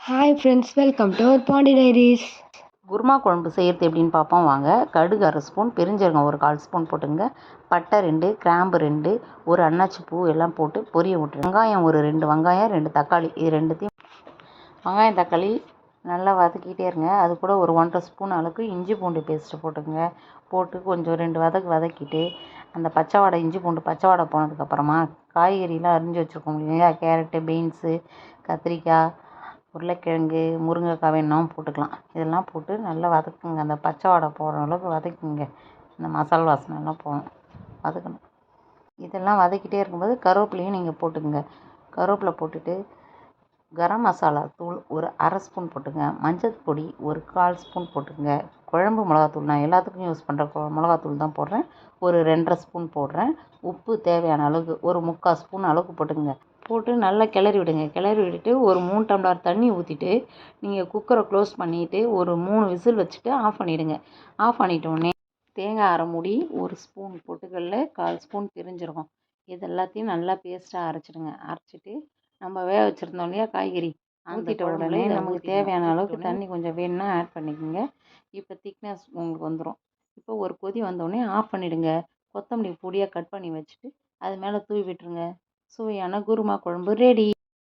Hi friends, welcome to our Pandi diaries. Kurma குழம்பு செய்கிறது எப்படின்னு பார்ப்போம் வாங்க. கடுகு 1/2 ஸ்பூன், பெருஞ்சீரகம் ஒரு 1/4 ஸ்பூன் போட்டுங்க. பட்டை 2, கிராம்பு 2, ஒரு அன்னாச்சி பூ எல்லாம் போட்டு பொரிய விட்டுருங்க. வெங்காயம் ஒரு 2 வெங்காயம், 2 தக்காளி, இது ரெண்டுத்தையும் வெங்காயம் தக்காளி நல்லா வதக்கிட்டே இருங்க. அது கூட ஒரு 1/2 ஸ்பூன் அளவுக்கு இஞ்சி பூண்டு பேஸ்ட்டு போட்டுங்க. போட்டு கொஞ்சம் 2 வதக்கிட்டு அந்த பச்சை வாடை இஞ்சி பூண்டு பச்சை வாடை போனதுக்கப்புறமா காய்கறிலாம் அரிஞ்சு வச்சுருக்கோம் இல்லையா, கேரட்டு, பீன்ஸு, கத்திரிக்காய், உருளைக்கிழங்கு, முருங்கைக்காய் வேணாலும் போட்டுக்கலாம். இதெல்லாம் போட்டு நல்லா வதக்குங்க. அந்த பச்சை வாடை போகிற அளவுக்கு வதக்குங்க. இந்த மசாலா வாசனைலாம் போகணும், வதக்கணும். இதெல்லாம் வதக்கிட்டே இருக்கும்போது கருவேப்பிலையும் நீங்கள் போட்டுக்கங்க. கருவேப்பிலை போட்டுட்டு கரம் மசாலா தூள் ஒரு 1/2 ஸ்பூன் போட்டுங்க. மஞ்சள் பொடி ஒரு 1/4 ஸ்பூன் போட்டுக்கங்க. குழம்பு மிளகாத்தூள் நான் எல்லாத்துக்கும் யூஸ் பண்ணுற மிளகாத்தூள் தான் போடுறேன். ஒரு 2.5 ஸ்பூன் போடுறேன். உப்பு தேவையான அளவுக்கு ஒரு 3/4 ஸ்பூன் அளவுக்கு போட்டுக்கங்க. போட்டு நல்லா கிளறி விடுங்க. கிளறி விட்டுட்டு ஒரு 3 டம்ளர் தண்ணி ஊற்றிட்டு நீங்கள் குக்கரை க்ளோஸ் பண்ணிவிட்டு ஒரு 3 விசில் வச்சுட்டு ஆஃப் பண்ணிவிடுங்க. ஆஃப் பண்ணிட்டோடனே தேங்காய் அரை மூடி, ஒரு ஸ்பூன் பொட்டுக்கடல, 1/4 ஸ்பூன் பெருஞ்சீரகம், இது எல்லாத்தையும் நல்லா பேஸ்ட்டாக அரைச்சிடுங்க. அரைச்சிட்டு நம்ம வேக வச்சுருந்தோம் இல்லையா காய்கறி, ஊற்றிட்ட உடனே நமக்கு தேவையான அளவுக்கு தண்ணி கொஞ்சம் வேணும்னா ஆட் பண்ணிக்கோங்க. இப்போ திக்னஸ் உங்களுக்கு வந்துடும். இப்போ ஒரு கொதி வந்தோடனே ஆஃப் பண்ணிவிடுங்க. கொத்தமல்லி பொடியாக கட் பண்ணி வச்சுட்டு அது மேலே தூவி விட்டுருங்க. சுவையான குருமா குழம்பு ரெடி.